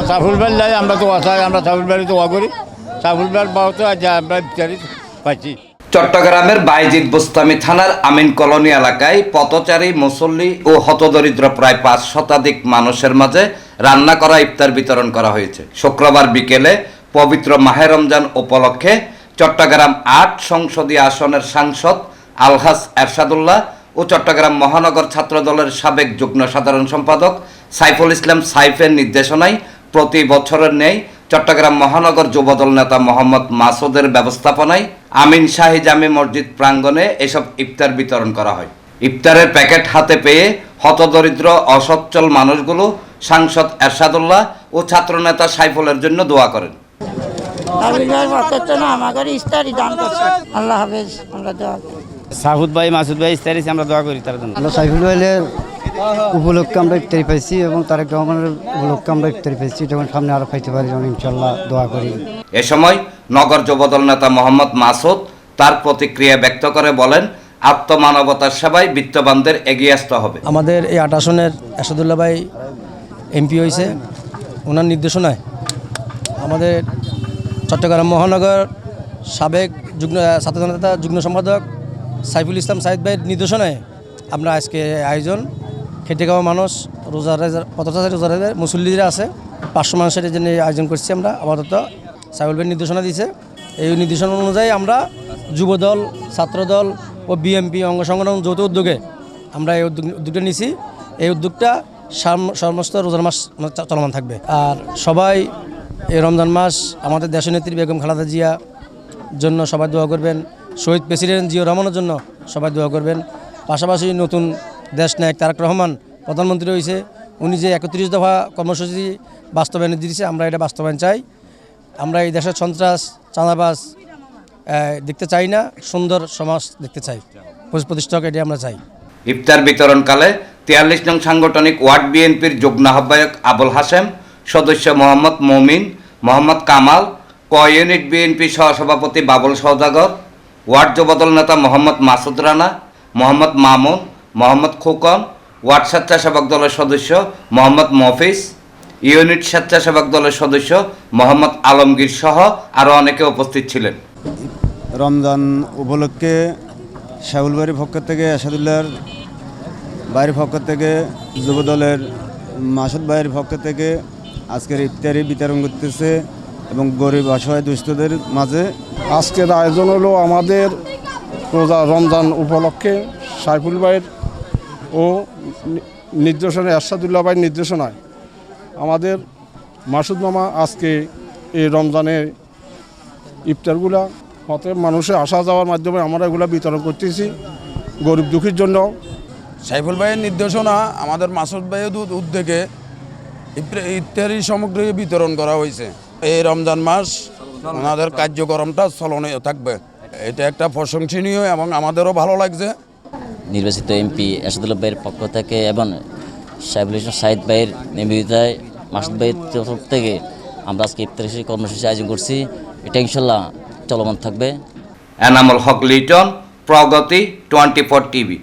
সাফুল bell লাই আমরা তো চাই, আমরা সাফুল বেল দোয়া করি, সাফুল বেল পাওয়া তো আমরা বিচারি পাইছি। চট্টগ্রামের বাইজিদ বোস্তামি থানার আমিন কলোনি এলাকায় পথচারী, মুসল্লি ও হতদরিদ্র প্রায় 5 শতাধিক মানুষের মাঝে রান্না করা ইফতার বিতরণ করা হয়েছে। শুক্রবার বিকেলে পবিত্র মাহে রমজান উপলক্ষে চট্টগ্রাম 8 সংসদীয় আসনের সাংসদ আলহাজ এরশাদুল্লাহ ও চট্টগ্রাম মহানগর ছাত্রদলের সাবেক যুগ্ম সাধারণ সম্পাদক সাইফুল ইসলাম সাইফের নির্দেশনায় প্রতি বছরের ন্যায় চট্টগ্রাম মহানগর যুবদল নেতা মোহাম্মদ মাসুদের ব্যবস্থাপনায় আমিন শাহী জামে মসজিদ প্রাঙ্গণে এসব ইফতার বিতরণ করা হয়। ইফতারের প্যাকেট হাতে পেয়ে হতদরিদ্র অসচ্ছল মানুষগুলো সাংসদ এরশাদুল্লাহ ও ছাত্রনেতা সাইফুলের জন্য দোয়া করেন। আল্লাহ হাফেজ। আমরা দোয়া করি সাহুদ ভাই, মাসুদ ভাই ইস্তারি আমরা দোয়া করি তার জন্য। সাইফুল ভাইয়ের উপলক্ষে আমরা ইফতারি পাইছি এবং তারেক রহমানের উপলক্ষে আমরা ইফতারি পাইছি, যখন সামনে আরো খাইতে পারি যেমন ইনশাল্লাহ দোয়া করি। এ সময় নগর যুবদল নেতা মোহাম্মদ মাসুদ তার প্রতিক্রিয়া ব্যক্ত করে বলেন, আত্মমানবতার সেবায় বিত্তবানদের এগিয়ে আসতে হবে। আমাদের এই 8 আসনের এরশাদুল্লাহ ভাই এমপি হয়েছে, ওনার নির্দেশনায় আমাদের চট্টগ্রাম মহানগর সাবেক যুগ্ম ছাত্রদল নেতা যুগ্ম সম্পাদক সাইফুল ইসলাম সাইদ ভাইয়ের নির্দেশনায় আমরা আজকে আয়োজন, খেটে খাওয়া মানুষ, পথচারী রোজাদার মুসল্লিরা আছে 500 মানুষের জন্য আয়োজন করছি আমরা। আপাতত সাইফুল ভাইয়ের নির্দেশনা দিয়েছে, এই নির্দেশনা অনুযায়ী আমরা যুবদল, ছাত্রদল ও বিএমপি অঙ্গ সংগঠন যৌথ উদ্যোগে আমরা এই উদ্যোগটা নিয়েছি। এই উদ্যোগটা সমস্ত রোজার মাস চলমান থাকবে। আর সবাই এই রমজান মাস আমাদের দেশনেত্রী বেগম খালেদা জিয়া জন্য সবাই দোয়া করবেন, শহীদ প্রেসিডেন্ট জিয়াউর রহমানের জন্য সবাই দোয়া করবেন। পাশাপাশি নতুন দেশ নায়ক তারেক রহমান প্রধানমন্ত্রী হয়েছে, উনি যে 31 দফা কর্মসূচি বাস্তবায়ন দিয়েছে, আমরা এটা বাস্তবায়ন চাই। আমরা এই দেশের সন্ত্রাস, চাঁদাবাজ দেখতে চাই না, সুন্দর সমাজ দেখতে চাই, প্রতিষ্ঠাক এটি আমরা চাই। ইফতার বিতরণকালে 43 নং সাংগঠনিক ওয়ার্ড বিএনপির যুগ্ম আহ্বায়ক আবুল হাশেম, সদস্য মোহাম্মদ মমিন, মোহাম্মদ কামাল, ক ইউনিট বিএনপি সহসভাপতি বাবুল সওদাগর, ওয়ার্ড যুবদল নেতা মোহাম্মদ মাসুদ রানা, মোহাম্মদ মামুন, মোহাম্মদ খোকন, ওয়ার্ড স্বেচ্ছাসেবক দলের সদস্য মোহাম্মদ মফিজ, ইউনিট স্বেচ্ছাসেবক দলের সদস্য মোহাম্মদ আলমগীর সহ আরও অনেকে উপস্থিত ছিলেন। রমজান উপলক্ষে শাহুল ভাইয়ের পক্ষ থেকে, এরশাদুল্লাহর ভাইয়ের পক্ষ থেকে, যুবদলের মাসুদ ভাইয়ের পক্ষ থেকে আজকের ইফতারি বিতরণ করতেছে এবং গরিব অসহায় দুস্থদের মাঝে। আজকের আয়োজন হলো আমাদের রমজান উপলক্ষে সাইফুল ভাইয়ের ও নির্দেশনায়, এরশাদুল্লাহ ভাইয়ের নির্দেশনায় আমাদের মাসুদ মামা আজকে এই রমজানের ইফতারগুলা হতে মানুষের আসা যাওয়ার মাধ্যমে আমরা এগুলা বিতরণ করতেছি গরিব দুঃখীর জন্য। সাইফুল ভাইয়ের নির্দেশনা, আমাদের মাসুদ ভাইয়ের উদ্যোগে ইফতারি সামগ্রী বিতরণ করা হয়েছে। এই রমজান মাস ওনাদের কার্যক্রমটা চলনীয় থাকবে, এটা একটা প্রশংসনীয় এবং আমাদেরও ভালো লাগছে। নির্বাচিত এমপি এরশাদুল্লাহ ভাইয়ের পক্ষ থেকে এবং সাইফুল ইসলাম সাইদ ভাইয়ের নিবেদিতায় মাসুদ ভাইয়ের তরফ থেকে আমরা আজকে ইফতারি কর্মসূচি আয়োজন করছি, এটা ইনশাল্লাহ চলমান থাকবে। এনামুল হক লিটন, প্রগতি 24 টিভি।